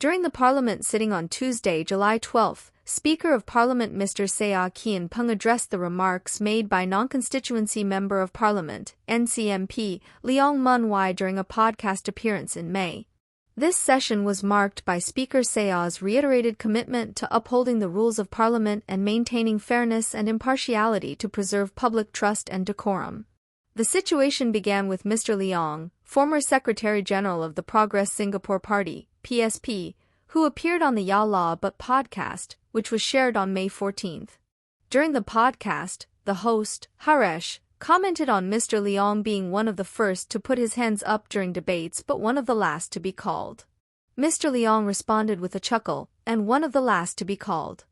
During the Parliament sitting on Tuesday, July 12, Speaker of Parliament Mr. Seah Kian Peng addressed the remarks made by non-constituency Member of Parliament, NCMP Leong Mun Wai during a podcast appearance in May. This session was marked by Speaker Seah's reiterated commitment to upholding the rules of Parliament and maintaining fairness and impartiality to preserve public trust and decorum. The situation began with Mr. Leong, former Secretary-General of the Progress Singapore Party, PSP, who appeared on the Ya Law But podcast, which was shared on May 14. During the podcast, the host, Haresh, commented on Mr. Leong being one of the first to put his hands up during debates but one of the last to be called. Mr. Leong responded with a chuckle, and one of the last to be called.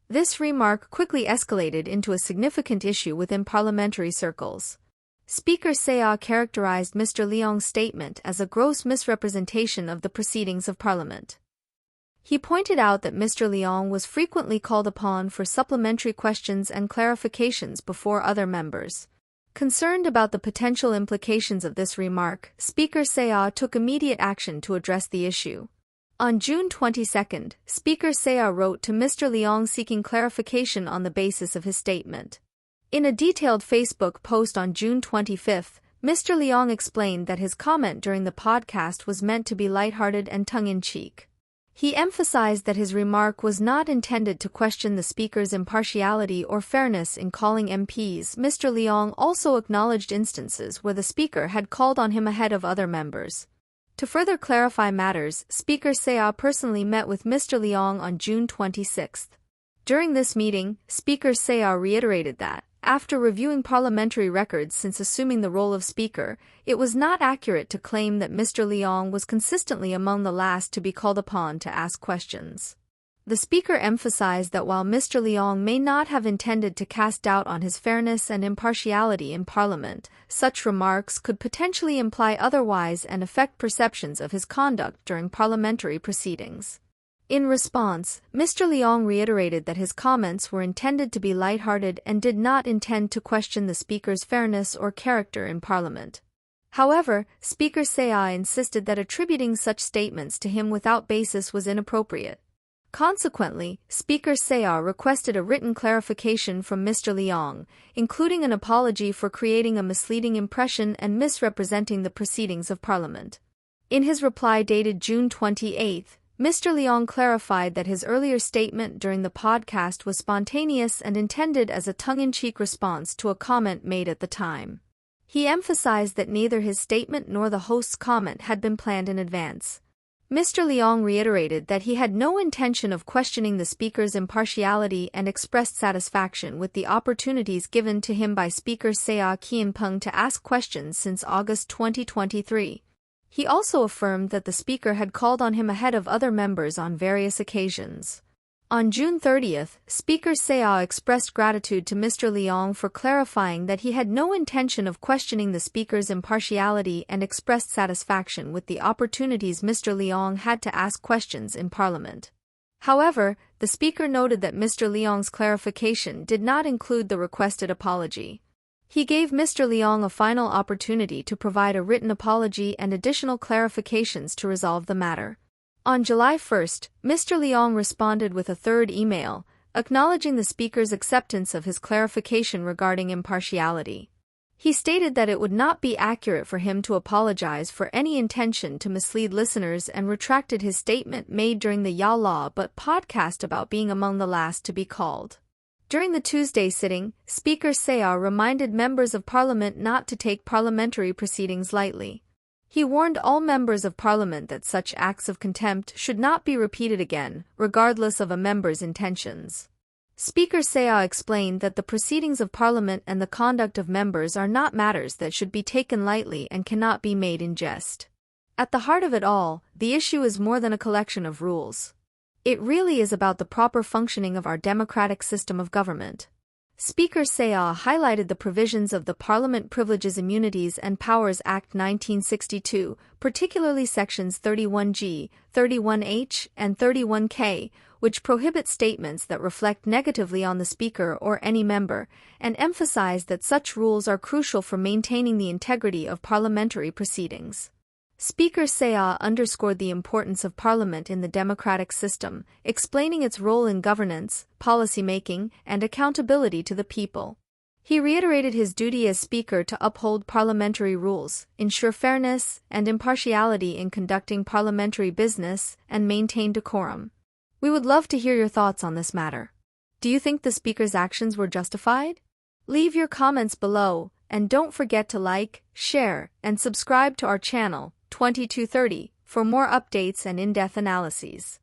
This remark quickly escalated into a significant issue within parliamentary circles. Speaker Seah characterized Mr. Leong's statement as a gross misrepresentation of the proceedings of Parliament. He pointed out that Mr. Leong was frequently called upon for supplementary questions and clarifications before other members. Concerned about the potential implications of this remark, Speaker Seah took immediate action to address the issue. On June 22, Speaker Seah wrote to Mr. Leong seeking clarification on the basis of his statement. In a detailed Facebook post on June 25, Mr. Leong explained that his comment during the podcast was meant to be lighthearted and tongue-in-cheek. He emphasized that his remark was not intended to question the Speaker's impartiality or fairness in calling MPs. Mr. Leong also acknowledged instances where the Speaker had called on him ahead of other members. To further clarify matters, Speaker Seah personally met with Mr. Leong on June 26. During this meeting, Speaker Seah reiterated that, after reviewing parliamentary records since assuming the role of Speaker, it was not accurate to claim that Mr. Leong was consistently among the last to be called upon to ask questions. The Speaker emphasized that while Mr. Leong may not have intended to cast doubt on his fairness and impartiality in Parliament, such remarks could potentially imply otherwise and affect perceptions of his conduct during parliamentary proceedings. In response, Mr. Leong reiterated that his comments were intended to be lighthearted and did not intend to question the Speaker's fairness or character in Parliament. However, Speaker Seah insisted that attributing such statements to him without basis was inappropriate. Consequently, Speaker Seah requested a written clarification from Mr. Leong, including an apology for creating a misleading impression and misrepresenting the proceedings of Parliament. In his reply dated June 28, Mr. Leong clarified that his earlier statement during the podcast was spontaneous and intended as a tongue-in-cheek response to a comment made at the time. He emphasized that neither his statement nor the host's comment had been planned in advance. Mr. Leong reiterated that he had no intention of questioning the Speaker's impartiality and expressed satisfaction with the opportunities given to him by Speaker Seah Kian Peng to ask questions since August 2023. He also affirmed that the Speaker had called on him ahead of other members on various occasions. On June 30, Speaker Seah expressed gratitude to Mr. Leong for clarifying that he had no intention of questioning the Speaker's impartiality and expressed satisfaction with the opportunities Mr. Leong had to ask questions in Parliament. However, the Speaker noted that Mr. Leong's clarification did not include the requested apology. He gave Mr. Leong a final opportunity to provide a written apology and additional clarifications to resolve the matter. On July 1, Mr. Leong responded with a third email, acknowledging the Speaker's acceptance of his clarification regarding impartiality. He stated that it would not be accurate for him to apologize for any intention to mislead listeners and retracted his statement made during the Ya Law But podcast about being among the last to be called. During the Tuesday sitting, Speaker Seah reminded members of Parliament not to take parliamentary proceedings lightly. He warned all members of Parliament that such acts of contempt should not be repeated again, regardless of a member's intentions. Speaker Seah explained that the proceedings of Parliament and the conduct of members are not matters that should be taken lightly and cannot be made in jest. At the heart of it all, the issue is more than a collection of rules. It really is about the proper functioning of our democratic system of government. Speaker Seah highlighted the provisions of the Parliament Privileges, Immunities and Powers Act 1962, particularly Sections 31G, 31H, and 31K, which prohibit statements that reflect negatively on the Speaker or any member, and emphasized that such rules are crucial for maintaining the integrity of parliamentary proceedings. Speaker Seah underscored the importance of Parliament in the democratic system, explaining its role in governance, policy-making, and accountability to the people. He reiterated his duty as Speaker to uphold parliamentary rules, ensure fairness and impartiality in conducting parliamentary business, and maintain decorum. We would love to hear your thoughts on this matter. Do you think the Speaker's actions were justified? Leave your comments below, and don't forget to like, share, and subscribe to our channel, 2230, for more updates and in-depth analyses.